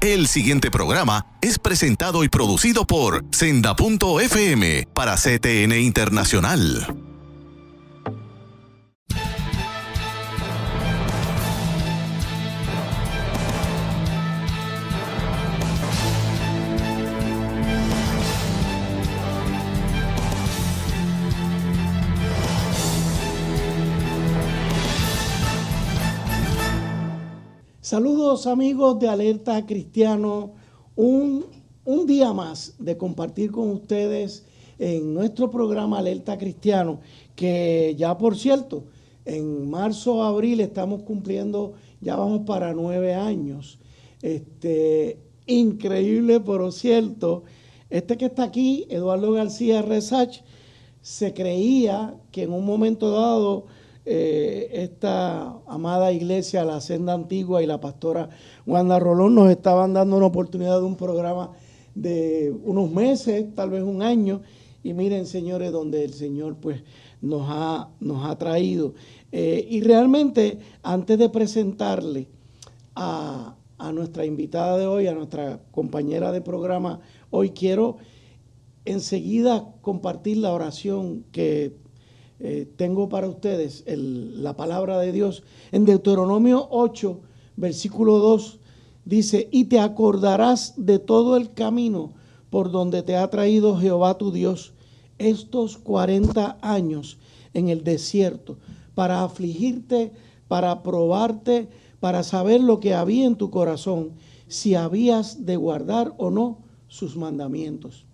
El siguiente programa es presentado y producido por Senda.fm para CTN Internacional. Saludos amigos de Alerta Cristiano, un día más de compartir con ustedes en nuestro programa Alerta Cristiano, que ya por cierto, en marzo o abril estamos cumpliendo, ya vamos para 9 años. Increíble, pero cierto, que está aquí, Eduardo García Resach, se creía que en un momento dado esta amada iglesia, la Senda Antigua y la pastora Wanda Rolón nos estaban dando una oportunidad de un programa de unos meses, tal vez un año, y miren, señores, donde el Señor pues nos ha traído. Y realmente, antes de presentarle a nuestra invitada de hoy, a nuestra compañera de programa, hoy quiero enseguida compartir la oración que tengo para ustedes, la palabra de Dios. En Deuteronomio 8, versículo 2, dice: y te acordarás de todo el camino por donde te ha traído Jehová tu Dios estos 40 años en el desierto, para afligirte, para probarte, para saber lo que había en tu corazón, si habías de guardar o no sus mandamientos.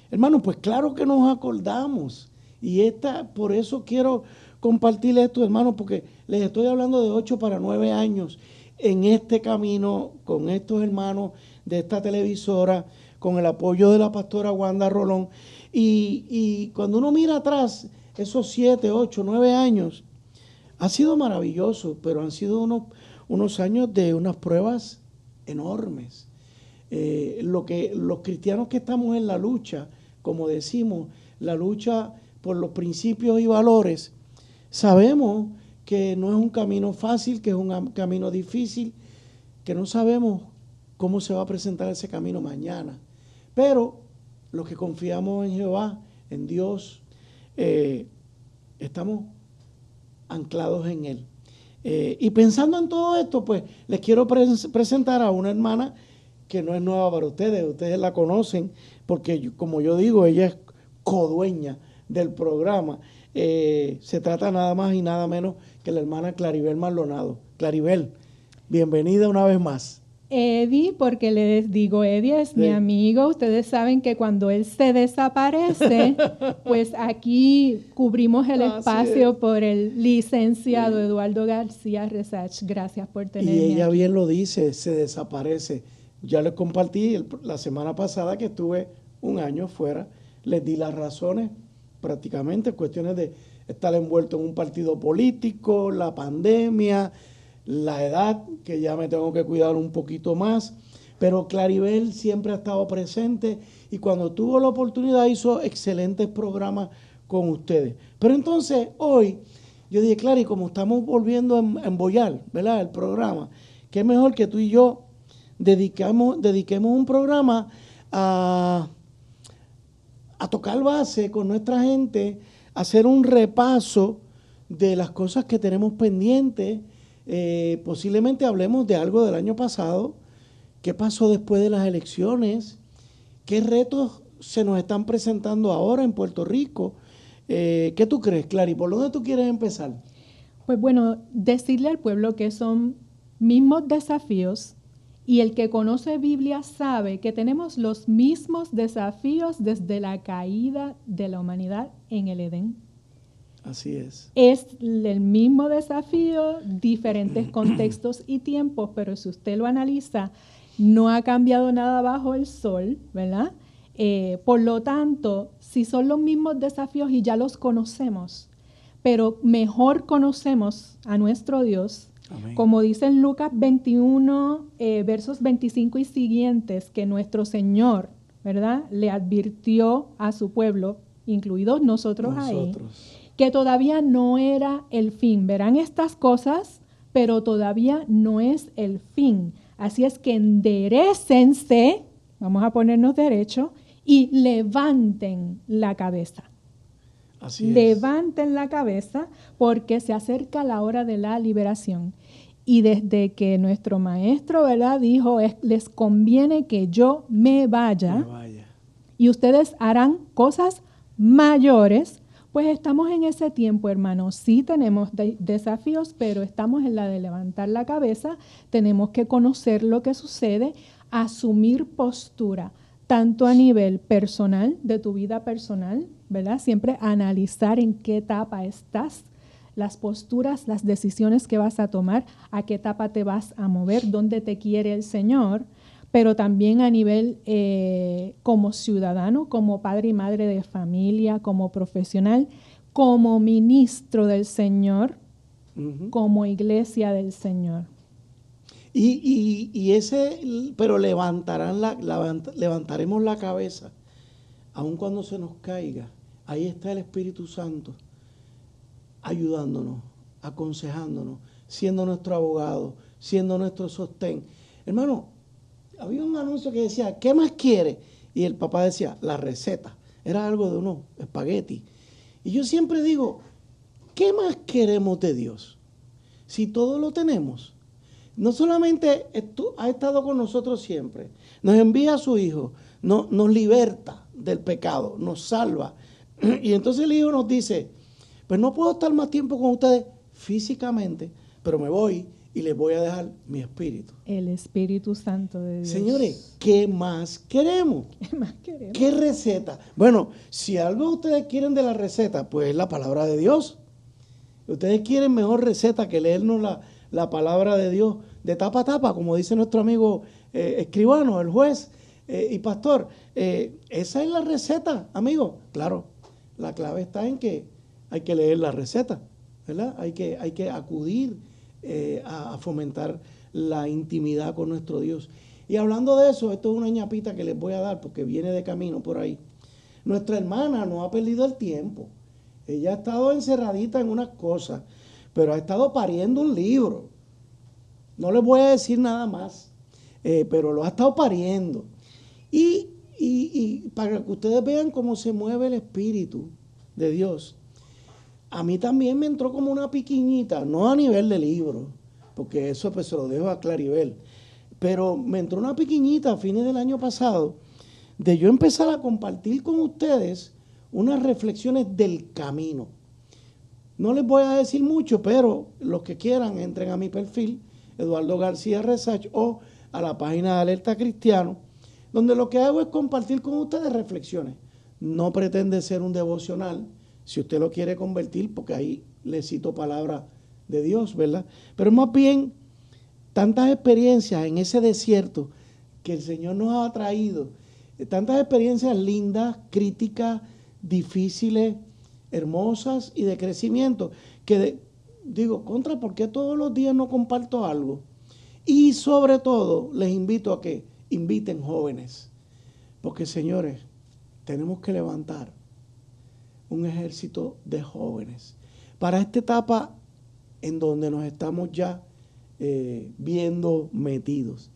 Hermanos, pues claro que nos acordamos. Y por eso quiero compartir esto, hermanos, porque les estoy hablando de 8 para 9 años en este camino con estos hermanos de esta televisora, con el apoyo de la pastora Wanda Rolón. Y cuando uno mira atrás, esos 7, 8, 9 años, ha sido maravilloso, pero han sido unos años de unas pruebas enormes. Los cristianos que estamos en la lucha, como decimos, la lucha por los principios y valores, sabemos que no es un camino fácil, que es un camino difícil, que no sabemos cómo se va a presentar ese camino mañana. Pero los que confiamos en Jehová, en Dios, estamos anclados en Él. Y pensando en todo esto, pues les quiero presentar a una hermana que no es nueva para ustedes la conocen, porque como yo digo, ella es codueña del programa. Se trata nada más y nada menos que la hermana Claribel Maldonado. Claribel, bienvenida una vez más. Eddie, porque les digo, Eddie es mi amigo. Ustedes saben que cuando él se desaparece, pues aquí cubrimos el espacio por el licenciado Eduardo García Resach. Gracias por tenerme Y ella aquí. bien lo dice, se desaparece. Ya les compartí la semana pasada que estuve un año fuera, les di las razones, prácticamente cuestiones de estar envuelto en un partido político, la pandemia, la edad, que ya me tengo que cuidar un poquito más, pero Claribel siempre ha estado presente y cuando tuvo la oportunidad hizo excelentes programas con ustedes. Pero entonces hoy yo dije, Clary, como estamos volviendo a embollar, ¿verdad?, el programa, qué mejor que tú y yo dediquemos un programa a tocar base con nuestra gente, hacer un repaso de las cosas que tenemos pendientes. Posiblemente hablemos de algo del año pasado, qué pasó después de las elecciones, qué retos se nos están presentando ahora en Puerto Rico. ¿Qué tú crees, Clary? ¿Por dónde tú quieres empezar? Pues bueno, decirle al pueblo que son mismos desafíos. Y el que conoce Biblia sabe que tenemos los mismos desafíos desde la caída de la humanidad en el Edén. Así es. Es el mismo desafío, diferentes contextos y tiempos, pero si usted lo analiza, no ha cambiado nada bajo el sol, ¿verdad? Por lo tanto, si son los mismos desafíos y ya los conocemos, pero mejor conocemos a nuestro Dios. Amén. Como dice en Lucas 21, versos 25 y siguientes, que nuestro Señor, ¿verdad?, le advirtió a su pueblo, incluidos nosotros ahí, que todavía no era el fin. Verán estas cosas, pero todavía no es el fin. Así es que enderécense, vamos a ponernos derecho, y levanten la cabeza. Así es. Levanten la cabeza porque se acerca la hora de la liberación. Y desde que nuestro maestro, ¿verdad?, dijo, les conviene que yo me vaya y ustedes harán cosas mayores, pues estamos en ese tiempo, hermanos. Sí tenemos desafíos, pero estamos en la de levantar la cabeza. Tenemos que conocer lo que sucede, asumir postura, tanto a nivel personal, de tu vida personal, ¿verdad? Siempre analizar en qué etapa estás, las posturas, las decisiones que vas a tomar, a qué etapa te vas a mover, dónde te quiere el Señor, pero también a nivel como ciudadano, como padre y madre de familia, como profesional, como ministro del Señor, como iglesia del Señor. Pero levantaremos la cabeza, aun cuando se nos caiga. Ahí está el Espíritu Santo, ayudándonos, aconsejándonos, siendo nuestro abogado, siendo nuestro sostén. Hermano, había un anuncio que decía, ¿qué más quiere? Y el papá decía, la receta. Era algo de unos espagueti. Y yo siempre digo, ¿qué más queremos de Dios? Si todo lo tenemos. No solamente ha estado con nosotros siempre, nos envía a su Hijo, nos liberta del pecado, nos salva. Y entonces el Hijo nos dice, pues no puedo estar más tiempo con ustedes físicamente, pero me voy y les voy a dejar mi espíritu. El Espíritu Santo de Dios. Señores, ¿qué más queremos? ¿Qué más queremos? ¿Qué receta? Bueno, si algo ustedes quieren de la receta, pues es la palabra de Dios. Ustedes quieren mejor receta que leernos la palabra de Dios de tapa a tapa, como dice nuestro amigo escribano, el juez y pastor. Esa es la receta, amigo. Claro, la clave está en que hay que leer la receta, ¿verdad? Hay que acudir a fomentar la intimidad con nuestro Dios. Y hablando de eso, esto es una ñapita que les voy a dar porque viene de camino por ahí. Nuestra hermana no ha perdido el tiempo. Ella ha estado encerradita en unas cosas, pero ha estado pariendo un libro. No les voy a decir nada más, pero lo ha estado pariendo. Y para que ustedes vean cómo se mueve el Espíritu de Dios, a mí también me entró como una piquiñita, no a nivel de libro, porque eso pues se lo dejo a Claribel, pero me entró una piquiñita a fines del año pasado de yo empezar a compartir con ustedes unas reflexiones del camino. No les voy a decir mucho, pero los que quieran entren a mi perfil, Eduardo García Resach, o a la página de Alerta Cristiano, donde lo que hago es compartir con ustedes reflexiones. No pretende ser un devocional, si usted lo quiere convertir, porque ahí le cito palabra de Dios, ¿verdad? Pero más bien, tantas experiencias en ese desierto que el Señor nos ha traído, tantas experiencias lindas, críticas, difíciles, hermosas y de crecimiento, que digo, ¿por qué todos los días no comparto algo? Y sobre todo, les invito a que inviten jóvenes, porque señores, tenemos que levantar un ejército de jóvenes para esta etapa en donde nos estamos ya viendo metidos.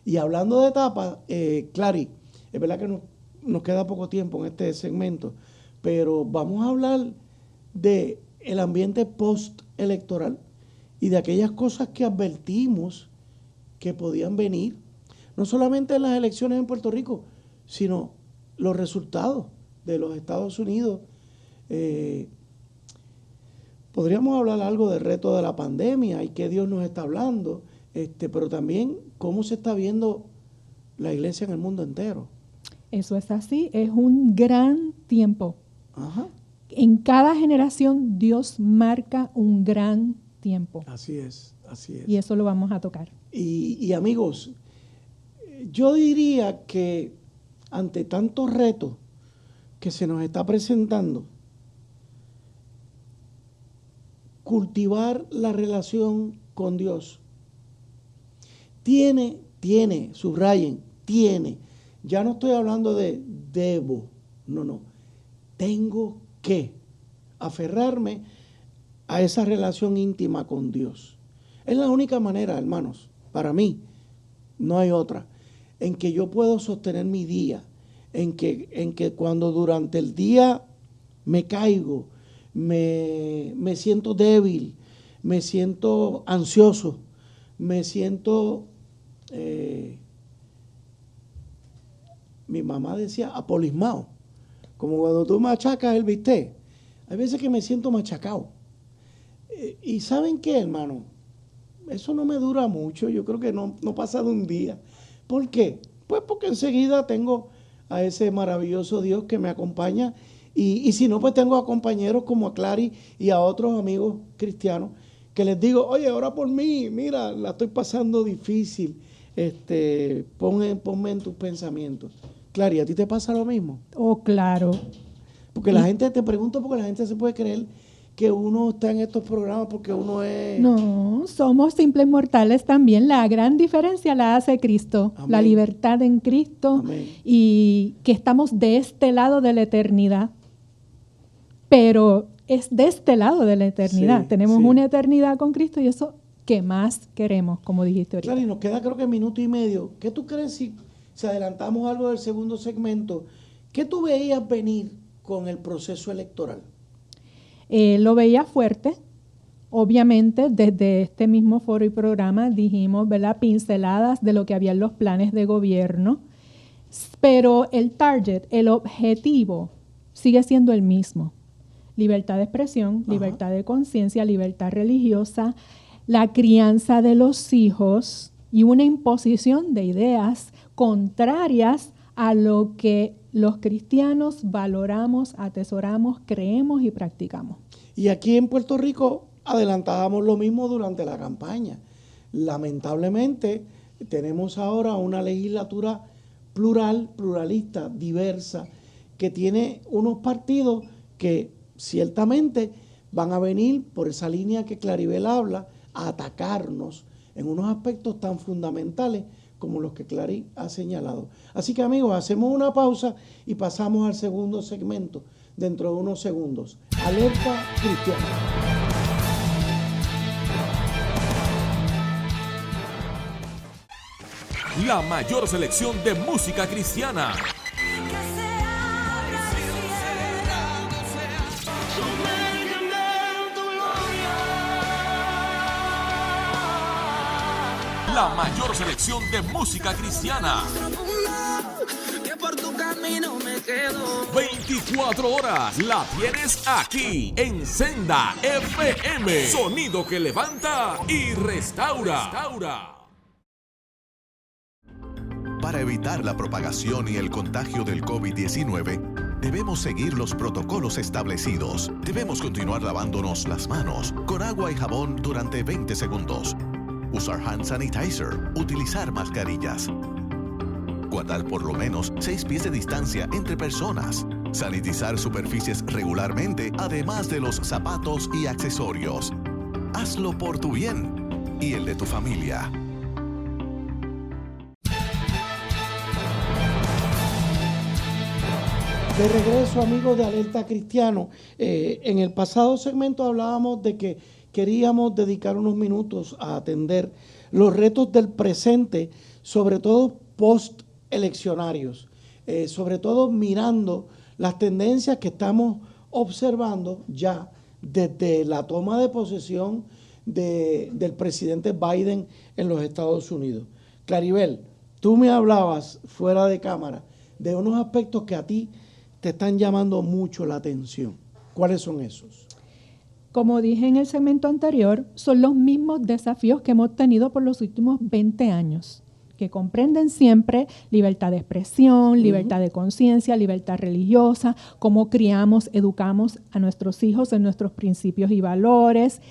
Y hablando de etapa, Clary, es verdad que nos queda poco tiempo en este segmento, pero vamos a hablar de el ambiente post-electoral y de aquellas cosas que advertimos que podían venir, no solamente en las elecciones en Puerto Rico, sino los resultados de los Estados Unidos. Podríamos hablar algo del reto de la pandemia y qué Dios nos está hablando, pero también cómo se está viendo la iglesia en el mundo entero. Eso es así, es un gran tiempo. Ajá. En cada generación Dios marca un gran tiempo. Así es, así es. Y eso lo vamos a tocar. Y amigos, yo diría que ante tantos retos que se nos está presentando, cultivar la relación con Dios tiene, subrayen, tiene. Ya no estoy hablando de debo, no. Tengo que aferrarme a esa relación íntima con Dios. Es la única manera, hermanos, para mí, no hay otra, en que yo puedo sostener mi día, en que cuando durante el día me caigo, me siento débil, me siento ansioso, me siento, mi mamá decía, apolismado, como cuando tú machacas el bistec. Hay veces que me siento machacado. ¿Y saben qué, hermano? Eso no me dura mucho, yo creo que no pasa de un día. ¿Por qué? Pues porque enseguida tengo a ese maravilloso Dios que me acompaña y si no, pues tengo a compañeros como a Clary y a otros amigos cristianos que les digo, oye, ora por mí, mira, la estoy pasando difícil, ponme en tus pensamientos. Clary, ¿a ti te pasa lo mismo? Oh, claro. Porque la gente, te pregunto, porque la gente se puede creer que uno está en estos programas porque uno es... No, somos simples mortales también. La gran diferencia la hace Cristo, Amén. La libertad en Cristo. Amén. Y que estamos de este lado de la eternidad. Pero es de este lado de la eternidad. Sí, Tenemos sí. una eternidad con Cristo y eso que más queremos, como dijiste ahorita. Claro, y nos queda creo que minuto y medio. ¿Qué tú crees si adelantamos algo del segundo segmento? ¿Qué tú veías venir con el proceso electoral? Lo veía fuerte. Obviamente, desde este mismo foro y programa dijimos, ¿verdad?, pinceladas de lo que había en los planes de gobierno, pero el target, el objetivo, sigue siendo el mismo. Libertad de expresión, Ajá. libertad de conciencia, libertad religiosa, la crianza de los hijos y una imposición de ideas contrarias a lo que los cristianos valoramos, atesoramos, creemos y practicamos. Y aquí en Puerto Rico adelantábamos lo mismo durante la campaña. Lamentablemente tenemos ahora una legislatura pluralista, diversa, que tiene unos partidos que ciertamente van a venir por esa línea que Claribel habla, a atacarnos en unos aspectos tan fundamentales como los que Clary ha señalado. Así que, amigos, hacemos una pausa y pasamos al segundo segmento dentro de unos segundos. Alerta Cristiana. La mayor selección de música cristiana. La mayor selección de música cristiana. 24 horas la tienes aquí en Senda FM. Sonido que levanta y restaura. Para evitar la propagación y el contagio del COVID-19, debemos seguir los protocolos establecidos. Debemos continuar lavándonos las manos con agua y jabón durante 20 segundos. Usar hand sanitizer, utilizar mascarillas. Guardar por lo menos 6 pies de distancia entre personas. Sanitizar superficies regularmente, además de los zapatos y accesorios. Hazlo por tu bien y el de tu familia. De regreso, amigos de Alerta Cristiano. En el pasado segmento hablábamos de que queríamos dedicar unos minutos a atender los retos del presente, sobre todo post-eleccionarios, sobre todo mirando las tendencias que estamos observando ya desde la toma de posesión del presidente Biden en los Estados Unidos. Claribel, tú me hablabas fuera de cámara de unos aspectos que a ti te están llamando mucho la atención. ¿Cuáles son esos? Como dije en el segmento anterior, son los mismos desafíos que hemos tenido por los últimos 20 años, que comprenden siempre libertad de expresión, libertad de conciencia, libertad religiosa, cómo criamos, educamos a nuestros hijos en nuestros principios y valores,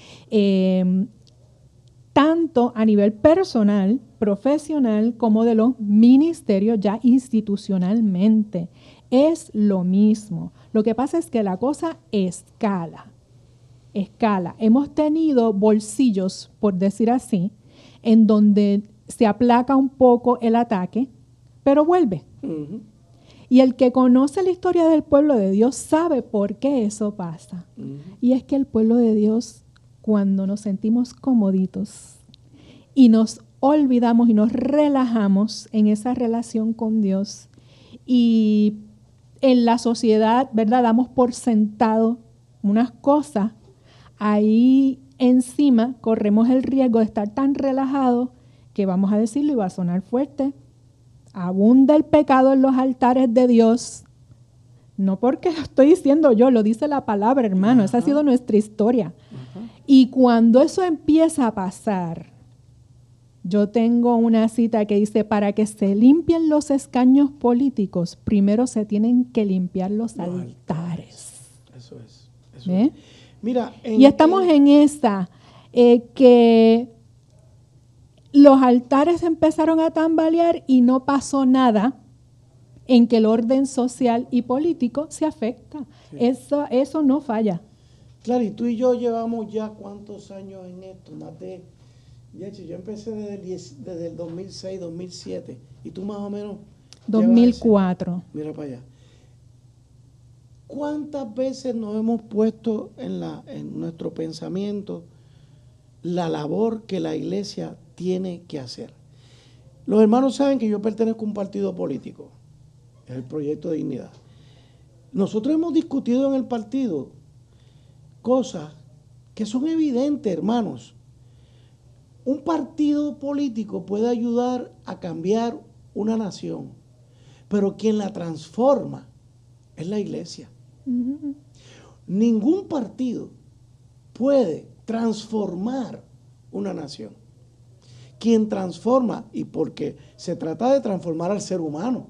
tanto a nivel personal, profesional, como de los ministerios ya institucionalmente. Es lo mismo. Lo que pasa es que la cosa escala. Hemos tenido bolsillos, por decir así, en donde se aplaca un poco el ataque, pero vuelve. Uh-huh. Y el que conoce la historia del pueblo de Dios sabe por qué eso pasa. Uh-huh. Y es que el pueblo de Dios, cuando nos sentimos comoditos, y nos olvidamos y nos relajamos en esa relación con Dios. Y en la sociedad, ¿verdad? Damos por sentado unas cosas. Ahí encima corremos el riesgo de estar tan relajados que vamos a decirlo y va a sonar fuerte. Abunda el pecado en los altares de Dios. No porque lo estoy diciendo yo, lo dice la palabra, hermano. Esa ha sido nuestra historia. Y cuando eso empieza a pasar, yo tengo una cita que dice, para que se limpien los escaños políticos, primero se tienen que limpiar los altares. Eso es. Mira, y estamos en esa, que los altares empezaron a tambalear y no pasó nada en que el orden social y político se afecta. Sí. Eso no falla. Claro, y tú y yo llevamos ya ¿cuántos años en esto? Yo empecé desde el 2006, 2007, y tú más o menos... 2004. Mira para allá. ¿Cuántas veces nos hemos puesto en nuestro pensamiento la labor que la iglesia tiene que hacer? Los hermanos saben que yo pertenezco a un partido político, es el Proyecto de Dignidad. Nosotros hemos discutido en el partido cosas que son evidentes, hermanos. Un partido político puede ayudar a cambiar una nación, pero quien la transforma es la iglesia. Uh-huh. Ningún partido puede transformar una nación. Quien transforma, y porque se trata de transformar al ser humano,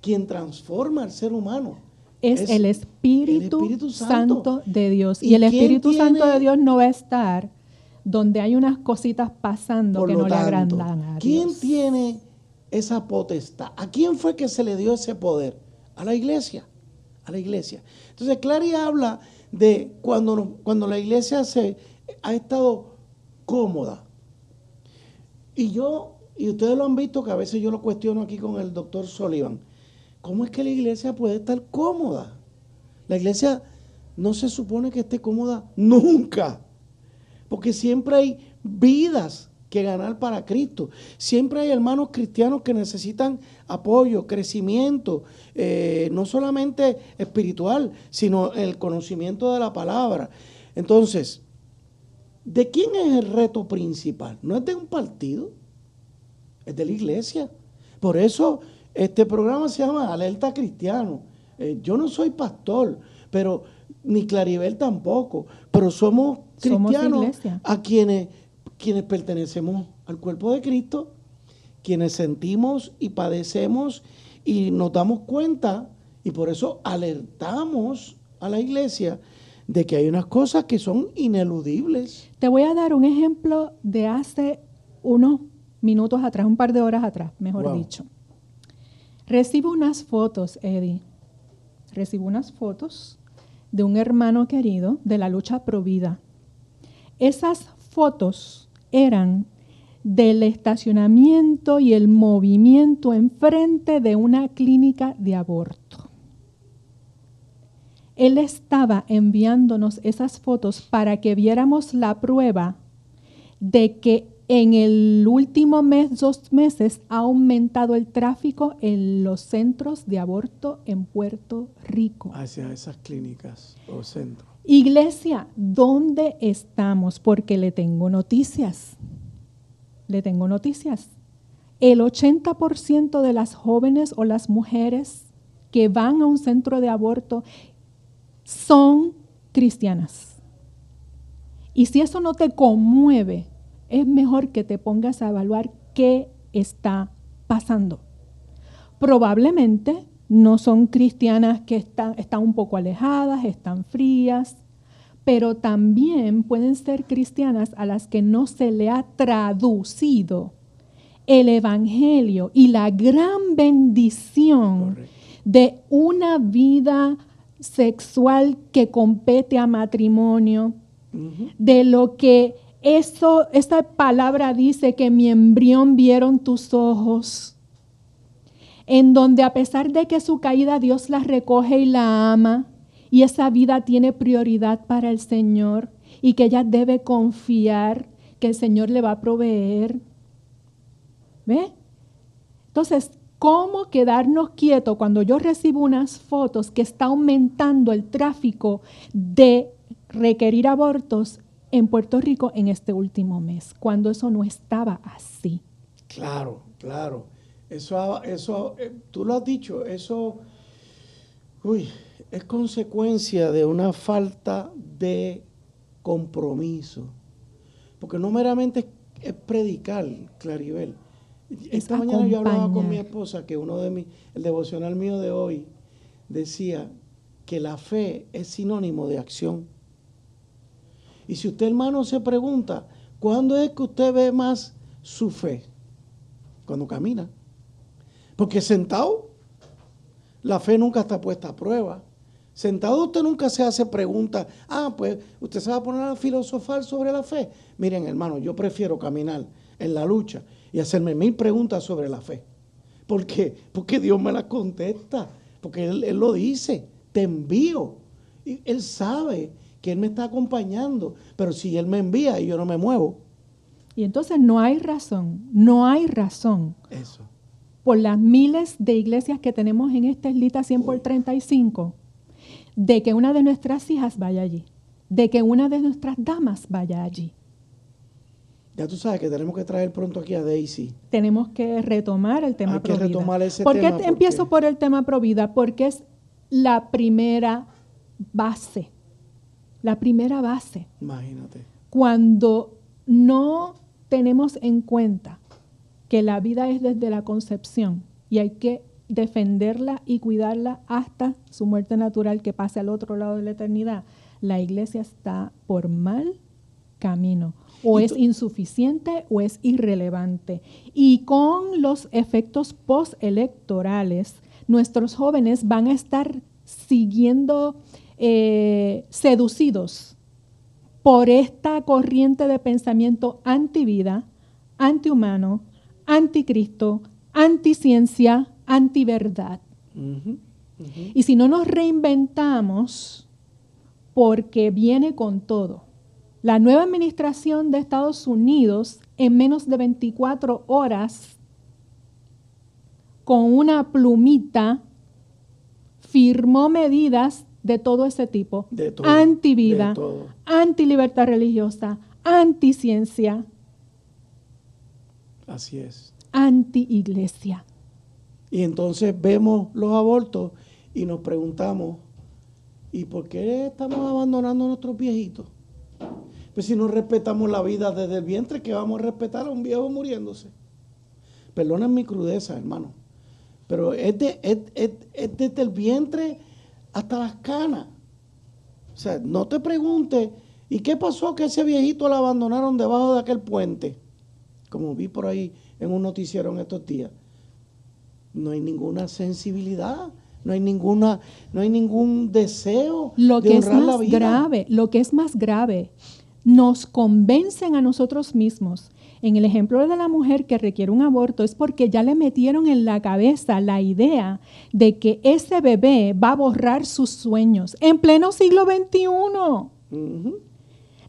quien transforma al ser humano es el Espíritu Santo de Dios. Y el Espíritu Santo de Dios no va a estar donde hay unas cositas pasando que no le agradan a Dios. ¿Quién tiene esa potestad? ¿A quién fue que se le dio ese poder? A la iglesia. A la iglesia. Entonces, Clary habla de cuando la iglesia ha estado cómoda. Y ustedes lo han visto, que a veces yo lo cuestiono aquí con el doctor Sullivan. ¿Cómo es que la iglesia puede estar cómoda? La iglesia no se supone que esté cómoda nunca. Porque siempre hay vidas que ganar para Cristo. Siempre hay hermanos cristianos que necesitan apoyo, crecimiento, no solamente espiritual, sino el conocimiento de la palabra. Entonces, ¿de quién es el reto principal? No es de un partido, es de la iglesia. Por eso este programa se llama Alerta Cristiano. Yo no soy pastor, pero ni Claribel tampoco, pero somos cristianos a quienes pertenecemos al cuerpo de Cristo, quienes sentimos y padecemos y nos damos cuenta, y por eso alertamos a la iglesia de que hay unas cosas que son ineludibles. Te voy a dar un ejemplo de hace unos minutos atrás, un par de horas atrás, mejor dicho. Recibo unas fotos, Eddie. Recibo unas fotos de un hermano querido de la lucha pro vida. Esas fotos eran del estacionamiento y el movimiento enfrente de una clínica de aborto. Él estaba enviándonos esas fotos para que viéramos la prueba de que en el último mes, 2 meses, ha aumentado el tráfico en los centros de aborto en Puerto Rico. Hacia esas clínicas o centros. Iglesia, ¿dónde estamos? Porque le tengo noticias. Le tengo noticias. El 80% de las jóvenes o las mujeres que van a un centro de aborto son cristianas. Y si eso no te conmueve, es mejor que te pongas a evaluar qué está pasando. Probablemente no son cristianas que están un poco alejadas, están frías, pero también pueden ser cristianas a las que no se le ha traducido el evangelio y la gran bendición de una vida sexual que compete a matrimonio, de lo que esta palabra dice que mi embrión vieron tus ojos, en donde a pesar de que su caída Dios la recoge y la ama, y esa vida tiene prioridad para el Señor, y que ella debe confiar que el Señor le va a proveer, ¿Ve? Entonces, ¿cómo quedarnos quietos cuando yo recibo unas fotos que está aumentando el tráfico de requerir abortos en Puerto Rico en este último mes, cuando eso no estaba así? Claro, claro. Eso, tú lo has dicho, eso, es consecuencia de una falta de compromiso. Porque no meramente es predicar, Claribel. Esta mañana yo hablaba con mi esposa que el devocional mío de hoy decía que la fe es sinónimo de acción. Y si usted, hermano, se pregunta, ¿cuándo es que usted ve más su fe? Cuando camina. Porque sentado, la fe nunca está puesta a prueba. Sentado usted nunca se hace preguntas. Pues usted se va a poner a filosofar sobre la fe. Miren, hermano, yo prefiero caminar en la lucha y hacerme 1000 preguntas sobre la fe. ¿Por qué? Porque Dios me las contesta. Porque Él lo dice, te envío. Y Él sabe que Él me está acompañando. Pero si Él me envía y yo no me muevo. Y entonces no hay razón Eso. por las miles de iglesias que tenemos en esta islita 100 por 35, de que una de nuestras hijas vaya allí, de que una de nuestras damas vaya allí. Ya tú sabes que tenemos que traer pronto aquí a Daisy. Tenemos que retomar el tema Provida. Hay que retomar ese ¿Por tema. qué empiezo por el tema Provida? Porque es la primera base. La primera base. Imagínate. Cuando no tenemos en cuenta que la vida es desde la concepción y hay que defenderla y cuidarla hasta su muerte natural que pase al otro lado de la eternidad, la iglesia está por mal camino. O es insuficiente o es irrelevante. Y con los efectos postelectorales, nuestros jóvenes van a estar siguiendo seducidos por esta corriente de pensamiento antivida, antihumano, anticristo, anticiencia, antiverdad. Y si no nos reinventamos, porque viene con todo. La nueva administración de Estados Unidos, en menos de 24 horas, con una plumita, firmó medidas de todo ese tipo. De todo, antivida, de todo. Antilibertad religiosa, anticiencia. Así es. Anti-iglesia. Y entonces vemos los abortos y nos preguntamos, ¿y por qué estamos abandonando a nuestros viejitos? Pues si no respetamos la vida desde el vientre, ¿qué vamos a respetar a un viejo muriéndose? Perdonen mi crudeza, hermano, pero es desde el vientre hasta las canas. O sea, no te preguntes, ¿y qué pasó que ese viejito lo abandonaron debajo de aquel puente? Como vi por ahí en un noticiero en estos días. No hay ninguna sensibilidad, no hay ningún deseo de honrar la vida. Lo que es más grave, nos convencen a nosotros mismos. En el ejemplo de la mujer que requiere un aborto es porque ya le metieron en la cabeza la idea de que ese bebé va a borrar sus sueños en pleno siglo XXI.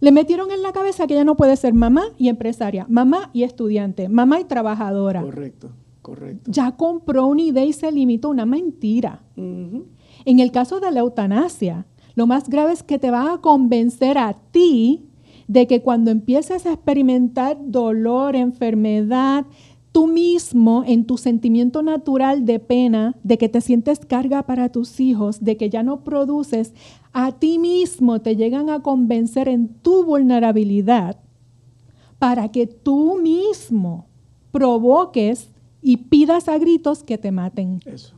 Le metieron en la cabeza que ella no puede ser mamá y empresaria, mamá y estudiante, mamá y trabajadora. Correcto. Ya compró una idea y se limitó, una mentira. En el caso de la eutanasia, lo más grave es que te va a convencer a ti de que cuando empieces a experimentar dolor, enfermedad, tú mismo en tu sentimiento natural de pena, de que te sientes carga para tus hijos, de que ya no produces, a ti mismo te llegan a convencer en tu vulnerabilidad para que tú mismo provoques y pidas a gritos que te maten. Eso.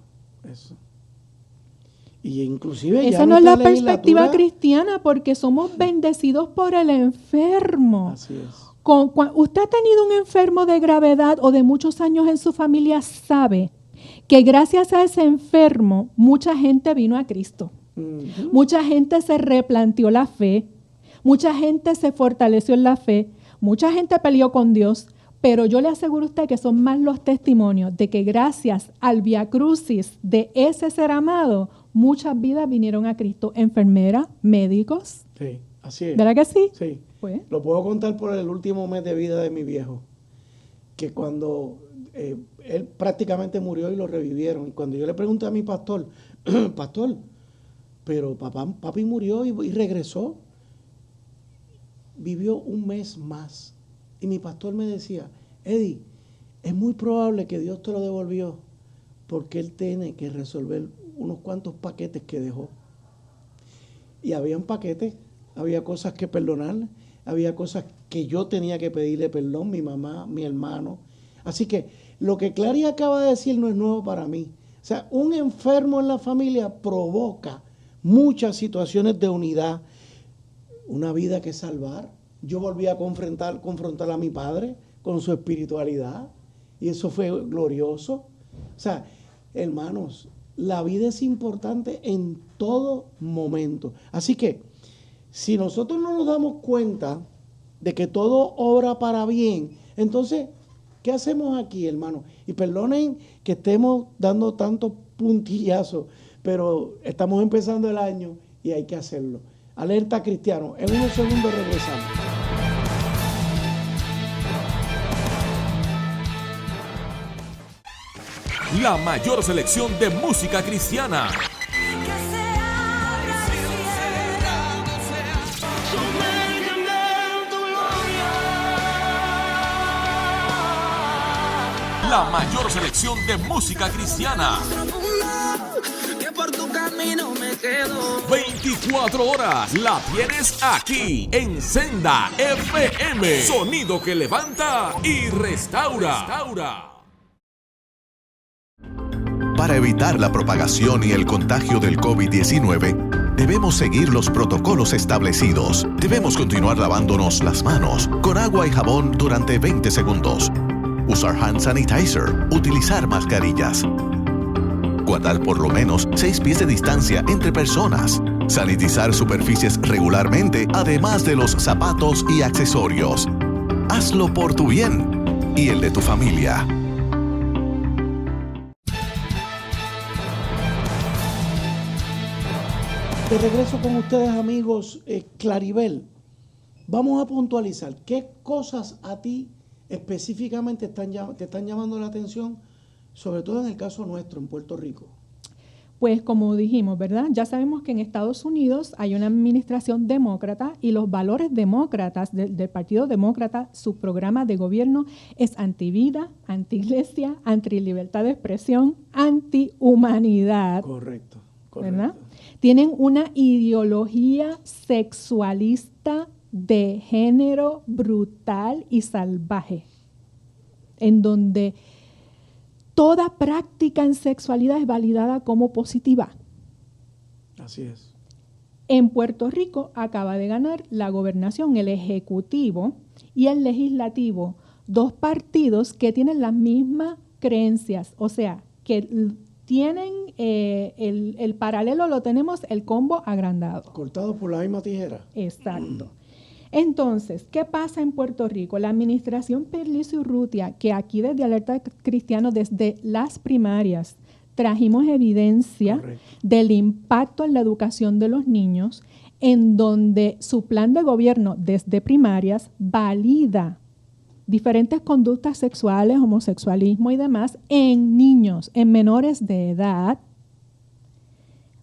Y inclusive esa no es la perspectiva cristiana, porque somos bendecidos por el enfermo. Así es. Usted ha tenido un enfermo de gravedad o de muchos años en su familia, sabe que gracias a ese enfermo mucha gente vino a Cristo. Mucha gente se replanteó la fe, mucha gente se fortaleció en la fe, mucha gente peleó con Dios, pero yo le aseguro a usted que son más los testimonios de que gracias al viacrucis de ese ser amado, muchas vidas vinieron a Cristo, enfermeras, médicos. Sí, así es. ¿Verdad que sí? Sí. Pues. Lo puedo contar por el último mes de vida de mi viejo. que cuando él prácticamente murió y lo revivieron. Y cuando yo le pregunté a mi pastor, pastor, pero papi murió y regresó. Vivió un mes más. Y mi pastor me decía, Eddie, es muy probable que Dios te lo devolvió porque Él tiene que resolver unos cuantos paquetes que dejó. Y habían paquetes, había cosas que perdonarle, había cosas que yo tenía que pedirle perdón, mi mamá, mi hermano. Así que lo que Clary acaba de decir no es nuevo para mí. O sea, un enfermo en la familia provoca muchas situaciones de unidad, una vida que salvar. Yo volví a confrontar a mi padre con su espiritualidad y eso fue glorioso. O sea, hermanos, la vida es importante en todo momento. Así que, si nosotros no nos damos cuenta de que todo obra para bien, entonces, ¿qué hacemos aquí, hermanos? Y perdonen que estemos dando tantos puntillazos, pero estamos empezando el año y hay que hacerlo. Alerta cristiano, en unos segundos regresamos. La mayor selección de música cristiana. La mayor selección de música cristiana. 24 horas la tienes aquí en Senda FM. Sonido que levanta y restaura. Para evitar la propagación y el contagio del COVID-19, debemos seguir los protocolos establecidos. Debemos continuar lavándonos las manos con agua y jabón durante 20 segundos. Usar hand sanitizer. Utilizar mascarillas. Guardar por lo menos 6 pies de distancia entre personas. Sanitizar superficies regularmente, además de los zapatos y accesorios. Hazlo por tu bien y el de tu familia. De regreso con ustedes, amigos. Claribel, vamos a puntualizar. ¿Qué cosas a ti específicamente te están llamando la atención, sobre todo en el caso nuestro, en Puerto Rico? Pues como dijimos, ¿verdad? Ya sabemos que en Estados Unidos hay una administración demócrata y los valores demócratas del Partido Demócrata, su programa de gobierno es antivida, antiiglesia, antilibertad de expresión, antihumanidad. Correcto. ¿Verdad? Tienen una ideología sexualista de género brutal y salvaje, en donde toda práctica en sexualidad es validada como positiva. Así es. En Puerto Rico acaba de ganar la gobernación, el Ejecutivo y el Legislativo, 2 partidos que tienen las mismas creencias, o sea, que tienen el paralelo, lo tenemos el combo agrandado. Cortado por la misma tijera. Exacto. Entonces, ¿qué pasa en Puerto Rico? La administración Pierluisi Urrutia, que aquí desde Alerta Cristiano, desde las primarias, trajimos evidencia del impacto en la educación de los niños, en donde su plan de gobierno desde primarias valida diferentes conductas sexuales, homosexualismo y demás en niños, en menores de edad.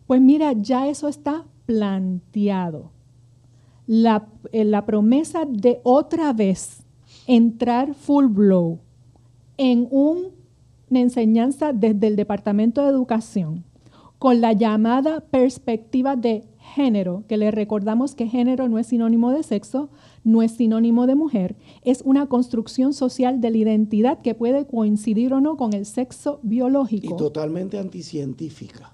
Pues mira, ya eso está planteado. La promesa de otra vez entrar full blow en una enseñanza desde el Departamento de Educación con la llamada perspectiva de género, que le recordamos que género no es sinónimo de sexo, no es sinónimo de mujer, es una construcción social de la identidad que puede coincidir o no con el sexo biológico. Y totalmente anticientífica.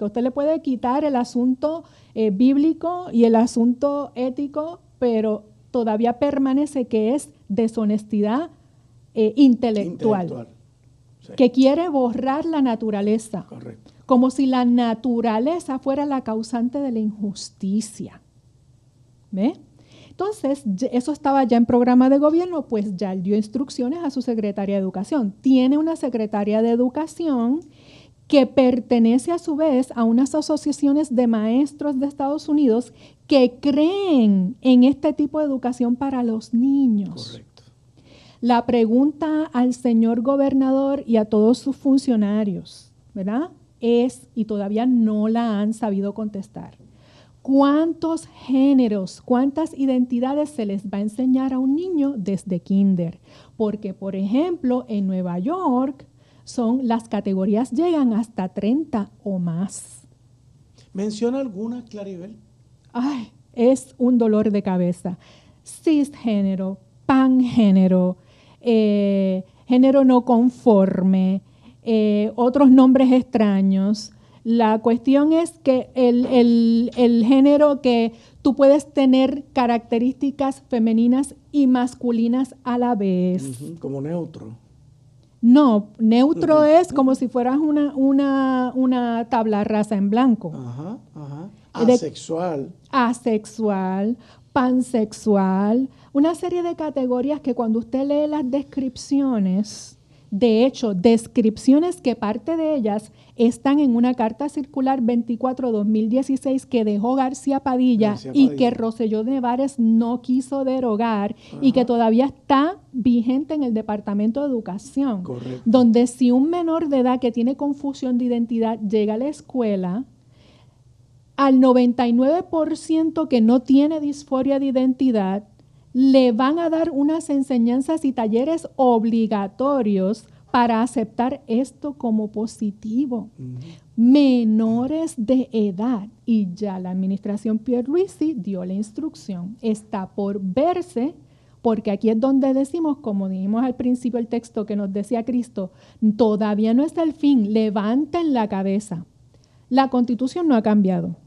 Usted le puede quitar el asunto bíblico y el asunto ético, pero todavía permanece que es deshonestidad intelectual. Sí. Que quiere borrar la naturaleza. Correcto. Como si la naturaleza fuera la causante de la injusticia. ¿Ve? Entonces, eso estaba ya en programa de gobierno, pues ya dio instrucciones a su secretaria de Educación. Tiene una secretaria de Educación que pertenece a su vez a unas asociaciones de maestros de Estados Unidos que creen en este tipo de educación para los niños. Correcto. la pregunta al señor gobernador y a todos sus funcionarios, ¿verdad? Es, y todavía no la han sabido contestar, ¿cuántos géneros, cuántas identidades se les va a enseñar a un niño desde kinder? Porque, por ejemplo, en Nueva York las categorías llegan hasta 30 o más. ¿Menciona alguna, Claribel? Ay, es un dolor de cabeza. Cisgénero, pangénero, género no conforme, otros nombres extraños. La cuestión es que el género que tú puedes tener características femeninas y masculinas a la vez. Como neutro. No, neutro es como si fueras una tabla rasa en blanco. Ajá, ajá. Asexual. Asexual, pansexual, una serie de categorías que cuando usted lee las descripciones, de hecho, descripciones que parte de ellas están en una carta circular 24/2016 que dejó García Padilla y que Rosselló Nevares no quiso derogar. Ajá. Y que todavía está vigente en el Departamento de Educación. Correcto. Donde si un menor de edad que tiene confusión de identidad llega a la escuela, al 99% que no tiene disforia de identidad, le van a dar unas enseñanzas y talleres obligatorios para aceptar esto como positivo. Menores de edad. Y ya la administración Pierluisi dio la instrucción. Está por verse, porque aquí es donde decimos, como dijimos al principio el texto que nos decía Cristo, todavía no está el fin, levanten la cabeza. La Constitución no ha cambiado.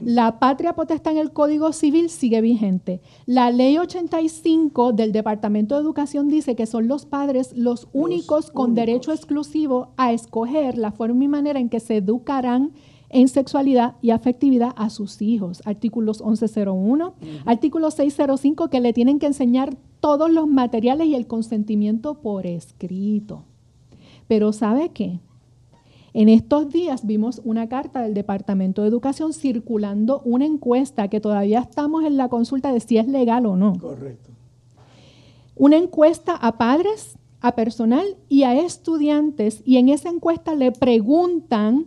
La patria potestad en el Código Civil sigue vigente. La Ley 85 del Departamento de Educación dice que son los padres los únicos con derecho exclusivo a escoger la forma y manera en que se educarán en sexualidad y afectividad a sus hijos. Artículos 1101, artículo 605, que le tienen que enseñar todos los materiales y el consentimiento por escrito. Pero ¿sabe qué? En estos días vimos una carta del Departamento de Educación circulando una encuesta que todavía estamos en la consulta de si es legal o no. Correcto. Una encuesta a padres, a personal y a estudiantes, y en esa encuesta le preguntan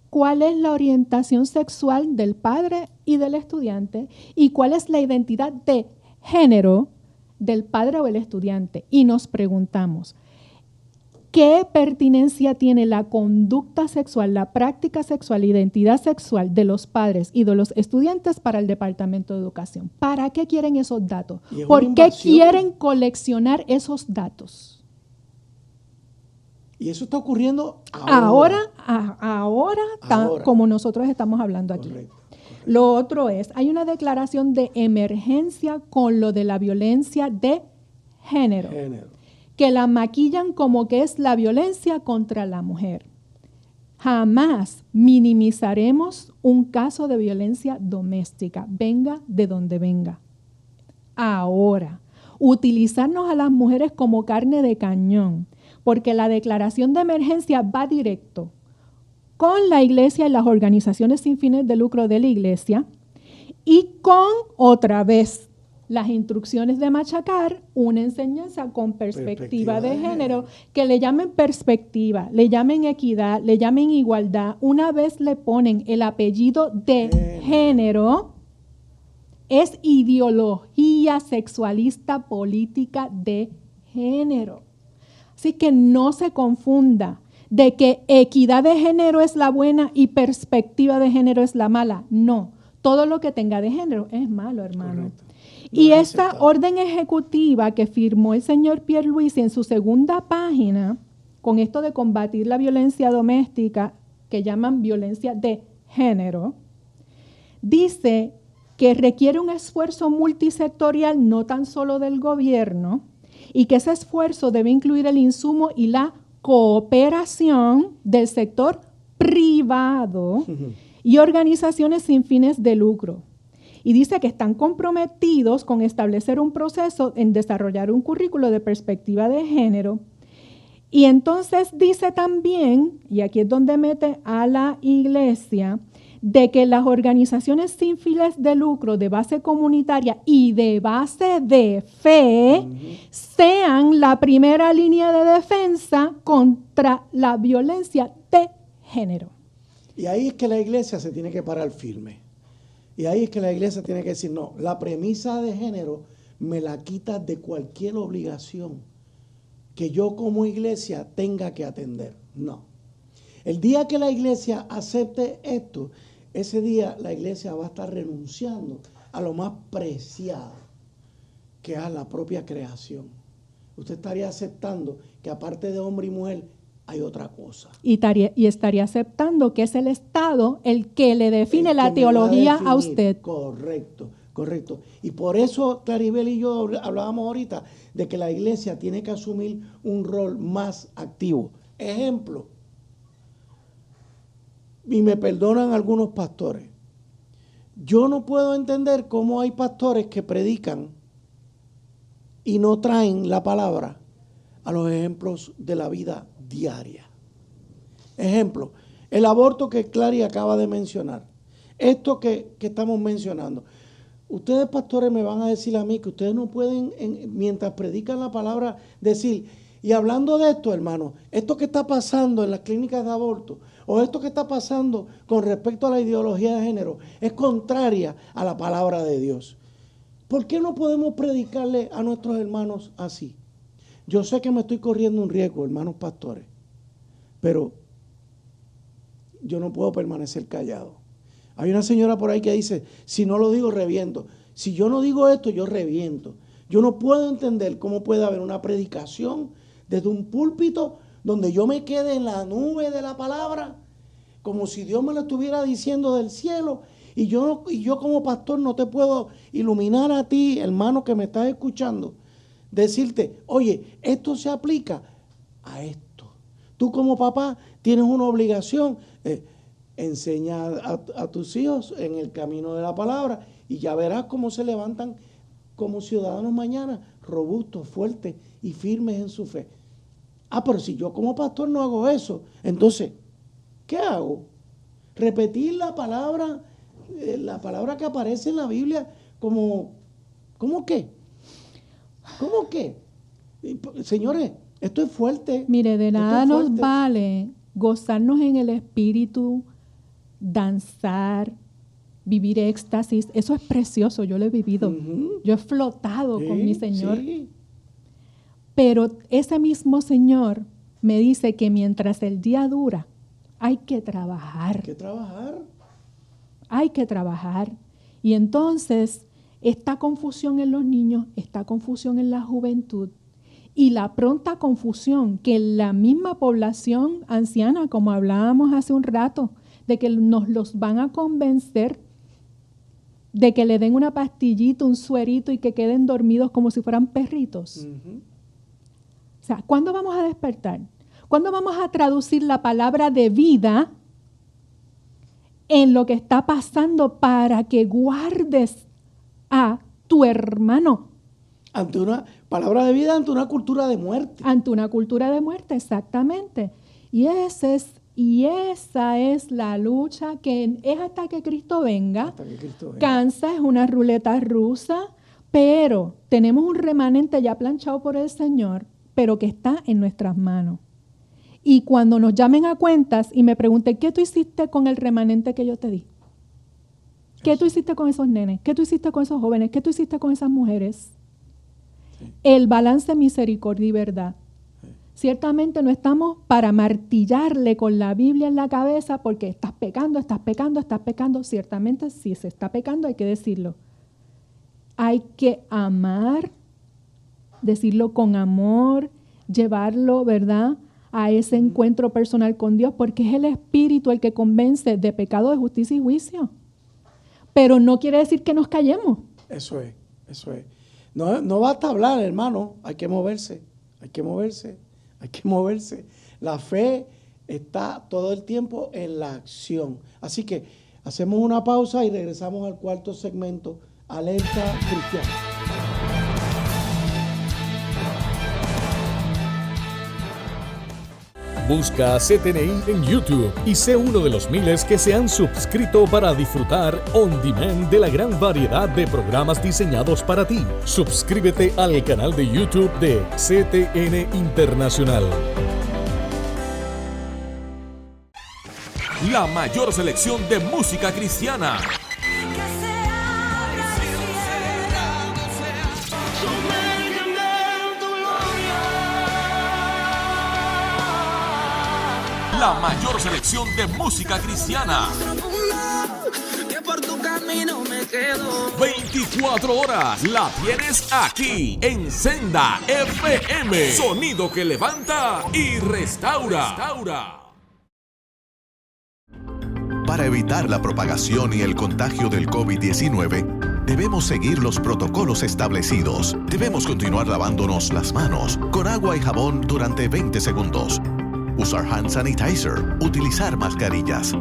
cuál es la orientación sexual del padre y del estudiante y cuál es la identidad de género del padre o el estudiante. Y nos preguntamos, ¿qué pertinencia tiene la conducta sexual, la práctica sexual, la identidad sexual de los padres y de los estudiantes para el Departamento de Educación? ¿Para qué quieren esos datos? ¿Por qué quieren coleccionar esos datos? Y eso está ocurriendo ahora como nosotros estamos hablando aquí. Correcto. Lo otro es, hay una declaración de emergencia con lo de la violencia de género. Que la maquillan como que es la violencia contra la mujer. Jamás minimizaremos un caso de violencia doméstica, venga de donde venga. Ahora, utilizarnos a las mujeres como carne de cañón, porque la declaración de emergencia va directo con la iglesia y las organizaciones sin fines de lucro de la iglesia y con, otra vez, las instrucciones de machacar una enseñanza con perspectiva de género, que le llamen perspectiva, le llamen equidad, le llamen igualdad. Una vez le ponen el apellido de género, es ideología sexualista política de género. Así que no se confunda de que equidad de género es la buena y perspectiva de género es la mala. No, todo lo que tenga de género es malo, hermano. Correcto. Y esta orden ejecutiva que firmó el señor Pierluisi en su segunda página, con esto de combatir la violencia doméstica, que llaman violencia de género, dice que requiere un esfuerzo multisectorial, no tan solo del gobierno, y que ese esfuerzo debe incluir el insumo y la cooperación del sector privado y organizaciones sin fines de lucro. Y dice que están comprometidos con establecer un proceso en desarrollar un currículo de perspectiva de género. Y entonces dice también, y aquí es donde mete a la iglesia, de que las organizaciones sin fines de lucro, de base comunitaria y de base de fe, sean la primera línea de defensa contra la violencia de género. Y ahí es que la iglesia se tiene que parar firme. Y ahí es que la iglesia tiene que decir, no, la premisa de género me la quita de cualquier obligación que yo como iglesia tenga que atender. No. El día que la iglesia acepte esto, ese día la iglesia va a estar renunciando a lo más preciado, que es la propia creación. Usted estaría aceptando que aparte de hombre y mujer hay otra cosa. Y estaría aceptando que es el Estado el que le define la teología a usted. Correcto, correcto. Y por eso Claribel y yo hablábamos ahorita de que la iglesia tiene que asumir un rol más activo. Ejemplo, y me perdonan algunos pastores, yo no puedo entender cómo hay pastores que predican y no traen la palabra a los ejemplos de la vida diaria. Ejemplo, el aborto que Clary acaba de mencionar, esto que estamos mencionando. Ustedes, pastores, me van a decir a mí que ustedes no pueden, mientras predican la palabra, decir, y hablando de esto, hermano, esto que está pasando en las clínicas de aborto, o esto que está pasando con respecto a la ideología de género, es contraria a la palabra de Dios. ¿Por qué no podemos predicarle a nuestros hermanos así? Yo sé que me estoy corriendo un riesgo, hermanos pastores, pero yo no puedo permanecer callado. Hay una señora por ahí que dice, si no lo digo, reviento. Si yo no digo esto, yo reviento. Yo no puedo entender cómo puede haber una predicación desde un púlpito donde yo me quede en la nube de la palabra, como si Dios me lo estuviera diciendo del cielo, y yo como pastor no te puedo iluminar a ti, hermano que me estás escuchando, decirte, oye, esto se aplica a esto. Tú como papá tienes una obligación, enseña a tus hijos en el camino de la palabra y ya verás cómo se levantan como ciudadanos mañana, robustos, fuertes y firmes en su fe. Pero si yo como pastor no hago eso, entonces, ¿qué hago? Repetir la palabra que aparece en la Biblia ¿cómo qué? ¿Cómo qué? Señores, esto es fuerte. Mire, de nada nos vale gozarnos en el espíritu, danzar, vivir éxtasis. Eso es precioso, yo lo he vivido. Uh-huh. Yo he flotado con mi Señor. Sí. Pero ese mismo Señor me dice que mientras el día dura, hay que trabajar. Hay que trabajar. Hay que trabajar. Y entonces, esta confusión en los niños, esta confusión en la juventud y la pronta confusión que la misma población anciana, como hablábamos hace un rato, de que nos los van a convencer de que le den una pastillita, un suerito y que queden dormidos como si fueran perritos. Uh-huh. O sea, ¿cuándo vamos a despertar? ¿Cuándo vamos a traducir la palabra de vida en lo que está pasando para que guardes a tu hermano? Ante una palabra de vida, ante una cultura de muerte. Ante una cultura de muerte, exactamente. Y esa es la lucha que es hasta que Cristo venga. Hasta que Cristo venga. Cansa, es una ruleta rusa, pero tenemos un remanente ya planchado por el Señor, pero que está en nuestras manos. Y cuando nos llamen a cuentas y me pregunten, ¿qué tú hiciste con el remanente que yo te di? ¿Qué tú hiciste con esos nenes? ¿Qué tú hiciste con esos jóvenes? ¿Qué tú hiciste con esas mujeres? Sí. El balance misericordia y verdad. Sí. Ciertamente no estamos para martillarle con la Biblia en la cabeza porque estás pecando, estás pecando, estás pecando. Ciertamente si se está pecando hay que decirlo. Hay que amar, decirlo con amor, llevarlo, ¿verdad?, a ese encuentro personal con Dios, porque es el Espíritu el que convence de pecado, de justicia y juicio. Pero no quiere decir que nos callemos. Eso es. No basta hablar, hermano, hay que moverse. La fe está todo el tiempo en la acción. Así que hacemos una pausa y regresamos al cuarto segmento, Alerta Cristiana. Busca CTNI en YouTube y sé uno de los miles que se han suscrito para disfrutar on demand de la gran variedad de programas diseñados para ti. Suscríbete al canal de YouTube de CTN Internacional. La mayor selección de música cristiana. La mayor selección de música cristiana. 24 horas la tienes aquí en Senda FM. Sonido que levanta y restaura. Para evitar la propagación y el contagio del COVID-19, debemos seguir los protocolos establecidos. Debemos continuar lavándonos las manos con agua y jabón durante 20 segundos. Usar hand sanitizer, utilizar mascarillas.